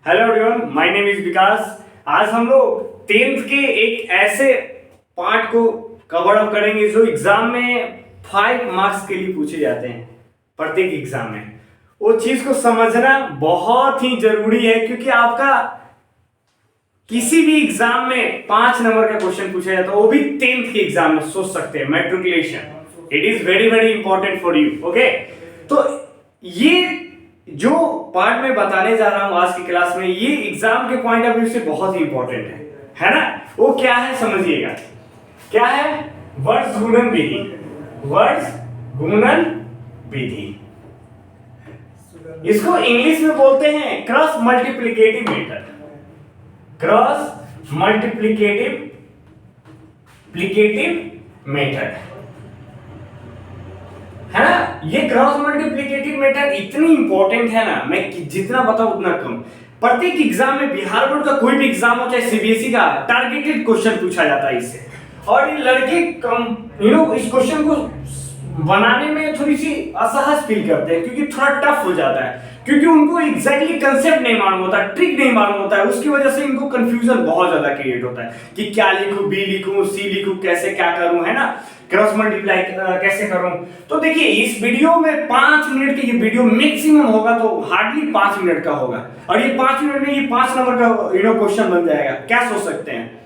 Hello everyone, my name is Vikas. आज हम लोग 10th के एक ऐसे पार्ट को कवर अप करेंगे जो एग्जाम में 5 मार्क्स के लिए पूछे जाते हैं प्रत्येक एग्जाम में। वो चीज को समझना बहुत ही जरूरी है क्योंकि आपका किसी भी एग्जाम में 5 नंबर का क्वेश्चन पूछा जाता है, वो भी 10th के एग्जाम में। सोच सकते हैं matriculation, it is very very important for you. Okay, तो ये जो पार्ट में बताने जा रहा हूं आज की क्लास में, ये एग्जाम के पॉइंट ऑफ व्यू से बहुत ही इंपॉर्टेंट है ना। वो क्या है समझिएगा, क्या है? वर्ड्स गुणन विधि। वर्ड्स गुणन विधि, इसको इंग्लिश में बोलते हैं cross multiplicative method. Cross multiplicative method है ना। ये क्रॉस मल्टीप्लिकेटिव मेथड इतनी इंपॉर्टेंट है ना, मैं जितना बताऊं उतना कम। प्रत्येक एग्जाम में, बिहार बोर्ड का कोई भी एग्जाम हो चाहे सीबीएसई का, टारगेटेड क्वेश्चन पूछा जाता है इससे। और ये लड़के कम इस क्वेश्चन को बनाने में थोड़ी सी असहज फील करते हैं क्योंकि थोड़ा टफ हो जाता है, क्योंकि उनको एग्जैक्टली कंसेप्ट नहीं मालूम होता, ट्रिक नहीं मालूम होता है। उसकी वजह से इनको कंफ्यूजन बहुत ज्यादा क्रिएट होता है कि क्या लिखूं, बी लिखूं, सी लिखूं, कैसे क्या करूं, है ना, क्रॉस मल्टीप्लाई कैसे करूं। तो देखिए, इस वीडियो में 5 मिनट की ये वीडियो मैक्सिमम होगा, तो हार्डली 5 मिनट का होगा, और ये 5 मिनट में ये 5 नंबर का क्वेश्चन बन जाएगा। क्या सोच सकते हैं,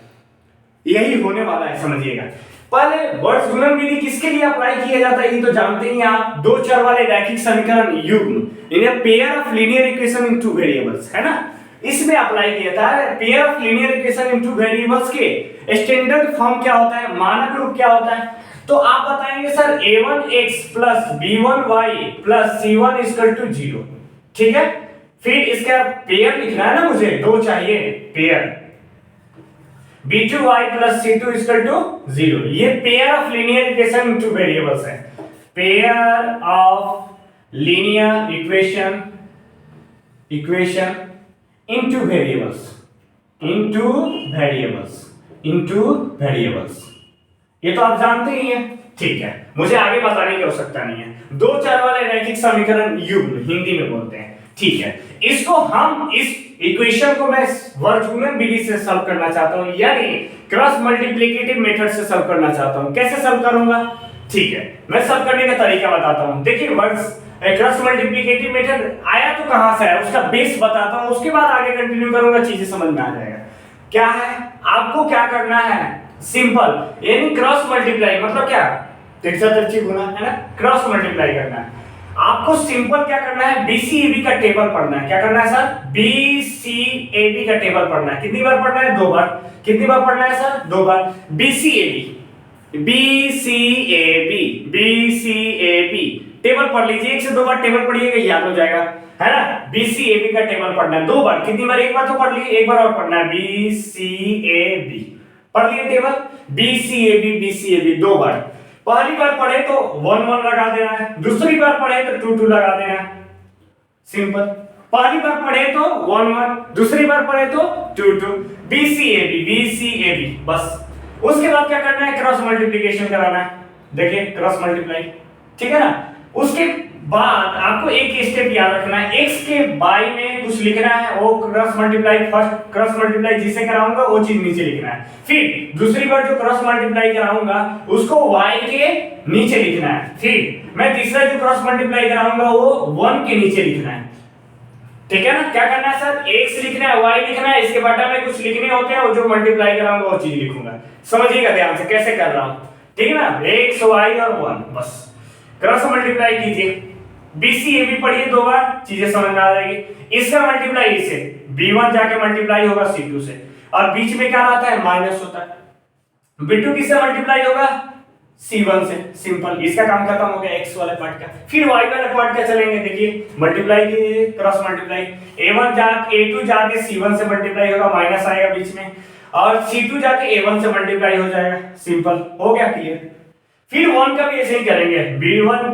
यही होने वाला है, समझिएगा। पहले वर्ड्स गुणन विधि किसके लिए अप्लाई किया जाता है ये तो जानते ही आप। दो चर वाले रैखिक समीकरण युग्म, in a pair of linear equation in two variables, है ना, इसमें अप्लाई किया था। Pair of linear equation in two variables के स्टैंडर्ड फॉर्म क्या होता है, मानक रूप क्या होता है? तो आप बताएंगे sir a1x plus b1y plus c1 equal to 0, ठीक है। फिर इसका पेयर लिखना है ना, मुझे दो चाहिए pair, b2y plus c2 equal to 0। ये pair of linear equation in two variables है। Pair of linear equation in two variables, ये तो आप जानते ही हैं, ठीक है, मुझे आगे बताने की आवश्यकता नहीं है। दो चर वाले रैखिक समीकरण युग्म हिंदी में बोलते हैं, ठीक है। इसको हम इस इक्वेशन को मैं वर्ड्स गुणन विधि से सॉल्व करना चाहता हूं, यानी क्रॉस मल्टीप्लिकेटिव मेथड से सॉल्व करना चाहता हूं। कैसे सॉल्व करूंगा, ठीक है, मैं सॉल्व करने का तरीका बताता हूं। देखिए, वर्ड्स क्रॉस मल्टीप्लिकेटिव मेथड आया तो कहां से है, उसका बेस बताता हूं, उसके बाद आगे कंटिन्यू करूंगा, चीजें समझ में आ जाएगा। क्या है, आपको क्या करना है, सिंपल, यानी क्रॉस मल्टीप्लाई मतलब क्या, तिरछा गुना, है ना, क्रॉस मल्टीप्लाई करना है। आपको सिंपल क्या करना है, BCAB का टेबल पढ़ना है। क्या करना है सर, BCAB का टेबल पढ़ना है। कितनी बार पढ़ना है, 2 बार। कितनी बार पढ़ना है सर, 2 बार। BCAB टेबल पढ़ लीजिए, 1 से 2 बार टेबल पढ़िएगा, याद हो जाएगा, है ना। BCAB का टेबल पढ़ना है 2 बार। कितनी बार, 1 बार तो पढ़ लिए, 1 बार और पढ़ना है। BCAB पढ़ लिए टेबल, BCAB 2 बार। पहली बार पढ़े तो 1 1 लगा देना है, दूसरी बार पढ़े तो 2 2 लगा देना है, सिंपल। पहली बार पढ़े तो 1 1, दूसरी बार पढ़े तो 2 2। BCAB बस। उसके बाद क्या करना है, क्रॉस मल्टीप्लिकेशन कराना है। देखिए, क्रॉस मल्टीप्लाई, ठीक है ना। उसके बाद आपको एक स्टेप याद रखना है, x के y में कुछ लिखना है, वो cross multiply, first cross multiply जिसे कराऊंगा वो चीज नीचे लिखना है। फिर दूसरी बार जो क्रॉस मल्टीप्लाई कराऊंगा उसको y के नीचे लिखना है। फिर मैं तीसरा जो क्रॉस मल्टीप्लाई कराऊंगा वो 1 के नीचे लिखना है, ठीक है ना। क्या करना है सर, x लिखना है, y लिखना है, इसके बटा में कुछ लिखने होते हैं, वो जो मल्टीप्लाई कराऊंगा वो चीज लिखूंगा। समझिएगा ध्यान से कैसे कर रहा हूं, ठीक है ना। x y और 1, बस क्रॉस मल्टीप्लाई कीजिए। BCAB पढ़िए 2 बार, चीजें समझ में आ जाएगी। इसका मल्टीप्लाई इसे B1 जाके मल्टीप्लाई होगा C2 से, और बीच में क्या रहता है, माइनस होता है। B2 किससे मल्टीप्लाई होगा, C1 से, सिंपल। इसका काम खत्म हो गया x वाले पार्ट का। फिर y वाले पार्ट का चलेंगे, देखिए मल्टीप्लाई कीजिए, क्रॉस मल्टीप्लाई। A2 जाके C1 से मल्टीप्लाई होगा, माइनस आएगा बीच में, और C2 जाके A1 से मल्टीप्लाई हो जाएगा, सिंपल हो गया, क्लियर। फिर 1 का भी ऐसे ही करेंगे,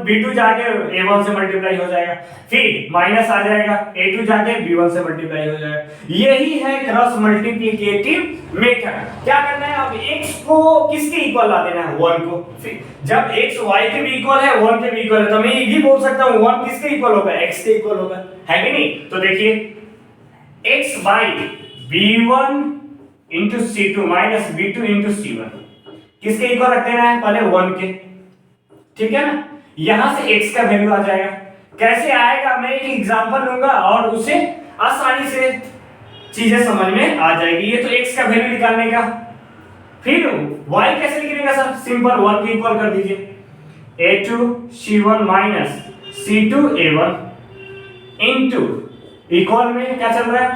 B2 जाके A1 से मल्टीप्लाई हो जाएगा, फिर माइनस आ जाएगा, A2 जाके B1 से मल्टीप्लाई हो जाएगा। यही है क्रॉस मल्टीप्लिकेटिव मेथड। क्या करना है, अब x को किसके इक्वल ला देना है, 1 को। फिर जब x y के भी इक्वल है, 1 के भी इक्वल है, तो मैं ये भी बोल सकता हूँ 1 किसके इक्वल होगा, x के इक्वल होगा, है कि नहीं। तो देखिए x by b1 into c2 minus b2 into c1 किसके इक्वल रख देना है पहले 1 के, ठीक है ना। यहां से x का वैल्यू आ जाएगा। कैसे आएगा मैं एक एग्जांपल लूंगा और उसे आसानी से चीजें समझ में आ जाएगी। ये तो x का वैल्यू निकालने का, फिर y कैसे निकलेगा सर, सिंपल 1 के इक्वल कर दीजिए a2 c1 minus c2 a1 into equal में क्या चल रहा है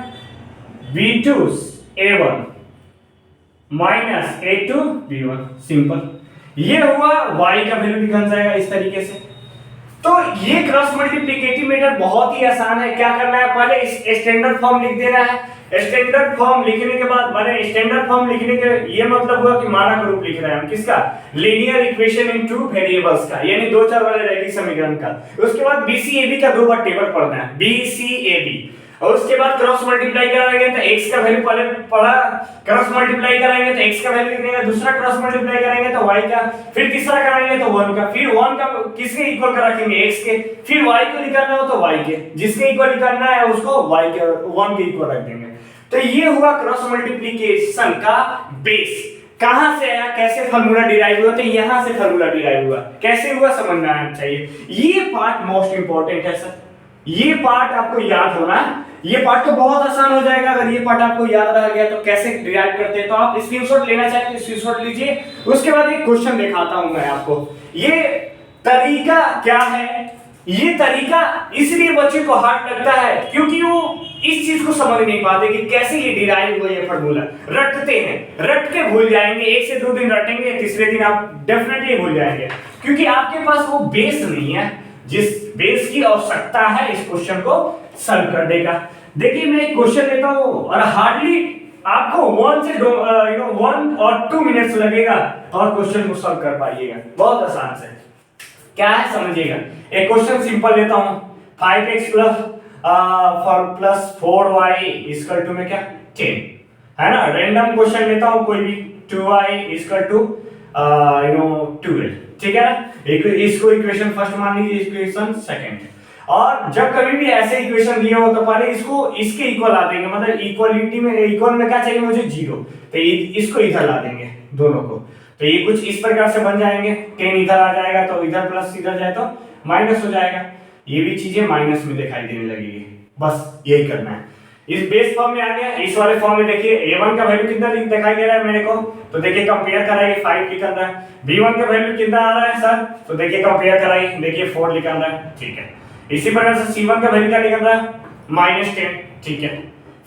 b2 a1 minus a2 b1, simple. ये हुआ y का वैल्यू निकल जाएगा इस तरीके से। तो ये क्रॉस मल्टीप्लिकेटिव मेथड बहुत ही आसान है। क्या करना है, पहले स्टैंडर्ड फॉर्म लिख देना है। स्टैंडर्ड फॉर्म लिखने के बाद मैंने स्टैंडर्ड फॉर्म लिखने के ये मतलब हुआ कि मानक रूप लिख रहे हैं हम किसका, linear equation in two variables का, यानी दो चर वाले रैखिक समीकरण का। उसके बाद BCAB का दो बार टेबल पढ़ना है, BCAB, और उसके बाद क्रॉस मल्टीप्लाई कराएंगे तो x का वैल्यू पहले पढ़ा, क्रॉस मल्टीप्लाई कराएंगे तो x का वैल्यू कितना, दूसरा क्रॉस मल्टीप्लाई कराएंगे तो y का, फिर तीसरा कराएंगे तो 1 का, फिर 1 का किसके इक्वल कर रखेंगे x के, फिर y को निकालना हो तो y के, जिसके इक्वल निकालना है उसको y के 1 के इक्वल रख देंगे। तो ये हुआ क्रॉस मल्टीप्लिकेशन का बेस। कहां से आया, कैसे फार्मूला डिराइव हुआ, तो यहां से फार्मूला डिराइव हुआ। कैसे हुआ समझना आना चाहिए। ये पार्ट मोस्ट इंपॉर्टेंट है सर, ये पार्ट आपको याद होना। ये पार्ट तो बहुत आसान हो जाएगा अगर ये पार्ट आपको याद रह गया। तो कैसे डिराइव करते हैं, तो आप स्क्रीनशॉट लेना चाहें तो स्क्रीनशॉट लीजिए। उसके बाद एक क्वेश्चन दिखाता हूं मैं आपको। ये तरीका क्या है, ये तरीका इसलिए बच्चे को हार्ड लगता है क्योंकि वो इस चीज को समझ नहीं पाते कि कैसे ये डिराइव हुआ ये फार्मूला। रटते हैं, रट के भूल जाएंगे, 1 से 2 दिन रटेंगे, तीसरे दिन आप डेफिनेटली भूल जाएंगे क्योंकि आपके पास वो बेस नहीं है जिस बेस की आवश्यकता है इस क्वेश्चन को सॉल्व करने का। देखिए मैं एक क्वेश्चन लेता हूं और हार्डली आपको 1 से 1 और 2 मिनट्स लगेगा और क्वेश्चन को सॉल्व कर पाइएगा बहुत आसान से। क्या है समझिएगा। एक क्वेश्चन सिंपल लेता हूं, 5x plus 4y equal to में क्या 10 है ना। रैंडम क्वेश्चन लेता हूं कोई भी, 2y इक्वल टू 12, ठीक है ना। इसको इक्वेशन फर्स्ट मान लीजिए, इक्वेशन सेकंड। और जब कभी भी ऐसे इक्वेशन दिए हो तो पहले इसको इसके इक्वल ला देंगे, मतलब इक्वलिटी में इक्वल में क्या चाहिए मुझे 0, तो इसको इधर ला देंगे दोनों को। तो ये कुछ इस प्रकार से बन जाएंगे, 10 इधर आ जाएगा तो इधर प्लस इधर जाए तो माइनस हो जाएगा, ये भी चीजें माइनस में दिखाई देने लगेगी। बस यही करना है। इस बेस फॉर्म में आ गया। इस वाले फॉर्म में देखिए a1 का वैल्यू कितना दिखाई दे रहा है मेरे को, तो देखिए कंपेयर कराइए, 5 लिखा रहा है। b1 का वैल्यू कितना आ रहा है सर, तो देखिए कंपेयर कराइए, देखिए 4 लिखा रहा है, ठीक है। इसी प्रकार से c1 का वैल्यू क्या लिखा रहा है -10, ठीक है।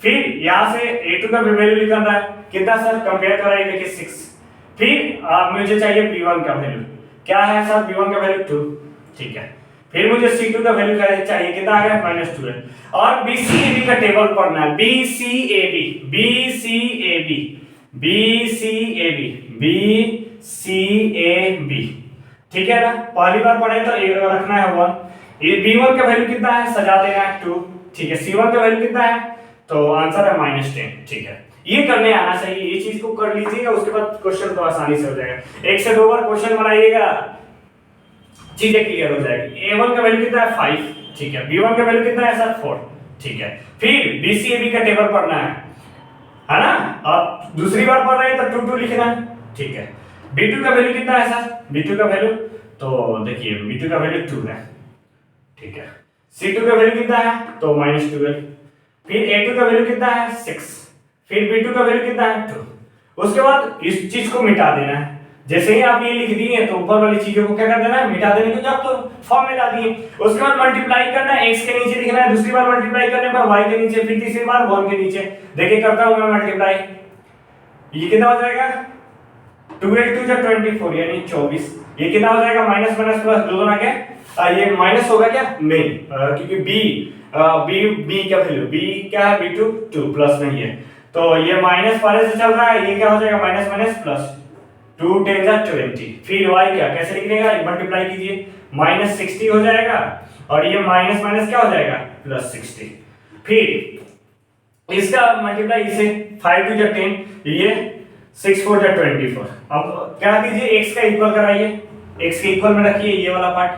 फिर यहां से a2 का वैल्यू लिखा रहा है कितना सर, कंपेयर कराइए, देखिए 6। फिर मुझे चाहिए b1 का वैल्यू, क्या है सर b1 का वैल्यू 2, ठीक है। फिर मुझे c2 का वैल्यू चाहिए, कितना आ गया -12। और BCAB का टेबल पढ़ना है, BCAB ठीक है ना। पहली बार पढ़े तो रखना है 1। ये b1 का वैल्यू कितना है, सजा देना है 2, ठीक है। c1 का वैल्यू कितना है, तो आंसर है -10, ठीक है। ये करने आना चाहिए, ये चीज को कर लीजिएगा, उसके बाद क्वेश्चन तो आसानी से हो जाएगा। 1 से 2 बार क्वेश्चन बनाइएगा, चीजें क्लियर हो जाएगी। a1 का वैल्यू कितना है 5, ठीक है। b1 का वैल्यू कितना है सर 4, ठीक है। फिर BCAB का टेबल पढ़ना है ना। आप दूसरी बार पढ़ रहे हैं तो 2 लिखना है, ठीक है। b2 का वैल्यू कितना है सर, b2 का वैल्यू तो देखिए b2 का वैल्यू 2 है, ठीक है। c2 का वैल्यू कितना है, तो -12। फिर a2 का वैल्यू कितना है 6, फिर b2 का वैल्यू कितना है 2। उसके बाद इस चीज को मिटा देना है। जैसे ही आप ये लिख दिए तो ऊपर वाली चीजों को क्या कर देना है, मिटा देने को, जब तो फॉर्म में ला दिए। उसके बाद मल्टीप्लाई करना है, x के नीचे लिखना है, दूसरी बार मल्टीप्लाई करने पर y के नीचे, फिर तीसरी बार 1 के नीचे। देखिए करता हूं मैं मल्टीप्लाई, ये कितना हो जाएगा 2 × 2 = 24 यानी 24। ये कितना हो जाएगा माइनस माइनस प्लस, दो ना क्या ये माइनस होगा क्या, नहीं, क्योंकि b का वैल्यू b क्या है b2 2 प्लस नहीं है, तो ये माइनस पहले से चल रहा है, ये क्या हो जाएगा माइनस माइनस प्लस, 2 × 20। फिर y क्या कैसे लिखिएगा, मल्टीप्लाई कीजिए, -60 हो जाएगा, और ये माइनस माइनस क्या हो जाएगा +60। फिर इसका मल्टीप्लाई इसे 5 × 10, ये 6 × 4 = 24। अब क्या कीजिए, x का इक्वल कराइए, x के इक्वल में रखिए ये वाला पार्ट,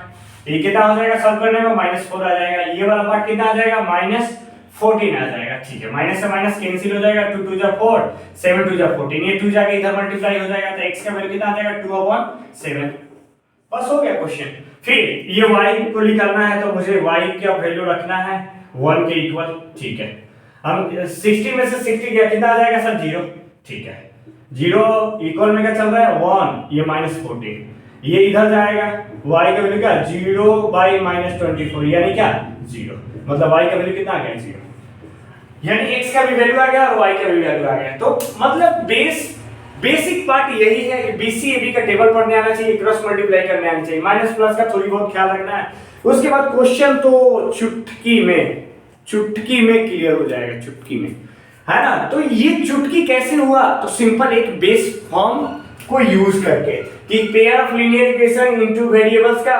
ये कितना हो जाएगा सॉल्व करने में -4 आ जाएगा। ये वाला पार्ट कितना आ जाएगा -14 आ जाएगा, जाएगा, ठीक है। माइनस से माइनस कैंसिल हो जाएगा, 2 2 जा 4, 7 2 जा 14, ये 2 जाके इधर मल्टीप्लाई हो जाएगा, तो x का वैल्यू कितना आ जाएगा 2/7। बस हो गया क्वेश्चन। फिर ये y को निकालना है, तो मुझे y का वैल्यू रखना है 1 के इक्वल, ठीक है। हम 60 में से 60 गया, कितना आ जाएगा सर 0, ठीक है। 0 इक्वल में क्या चल रहा है 1, ये -14, ये इधर जाएगा, y का वैल्यू क्या 0/-24 यानी क्या 0, मतलब y का वैल्यू कितना आ गया 0, यानी x का भी वैल्यू आ गया और y का भी वैल्यू आ गया। तो मतलब बेसिक पार्ट यही है कि BCAB का टेबल पढ़ने आना चाहिए, क्रॉस मल्टीप्लाई करने आना चाहिए, माइनस प्लस का थोड़ी बहुत ख्याल रखना है। उसके बाद क्वेश्चन तो चुटकी में क्लियर हो जाएगा, चुटकी में, है ना। तो ये चुटकी कैसे हुआ, तो सिंपल एक बेस फॉर्म को यूज करके कि pair of linear equation in two variables का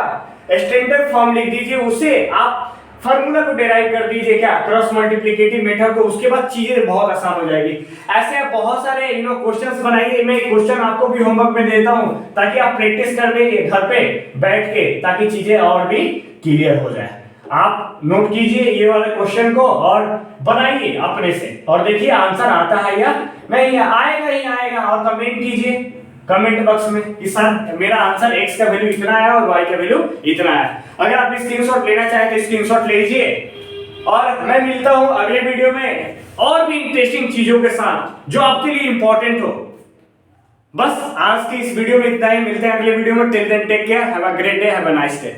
स्टैंडर्ड फॉर्म लिख दीजिए, उसे आप फार्मूला को डिराइव कर दीजिए क्या क्रॉस मल्टीप्लिकेटिव मेथड को, उसके बाद चीजें बहुत आसान हो जाएगी। ऐसे आप बहुत सारे क्वेश्चंस बनाइए, मैं क्वेश्चन आपको भी होमवर्क में देता हूं ताकि आप प्रैक्टिस कर लेंगे घर पे बैठ के, ताकि चीजें और भी क्लियर हो जाए। आप नोट कीजिए ये वाले क्वेश्चन को और बनाइए अपने से, और देखिए आंसर आता है या नहीं, आएगा ही आएगा। और कमेंट कीजिए कमेंट बॉक्स में कि सर मेरा आंसर x का वैल्यू इतना है और y का वैल्यू इतना है। अगर आप स्क्रीनशॉट लेना चाहें तो स्क्रीनशॉट लीजिए, और मैं मिलता हूं अगले वीडियो में और भी इंटरेस्टिंग चीजों के साथ जो आपके लिए इंपॉर्टेंट हो। बस आज की इस वीडियो में इतना ही, मिलते हैं अगले वीडियो में। Till then take care, have a great day, have a nice day.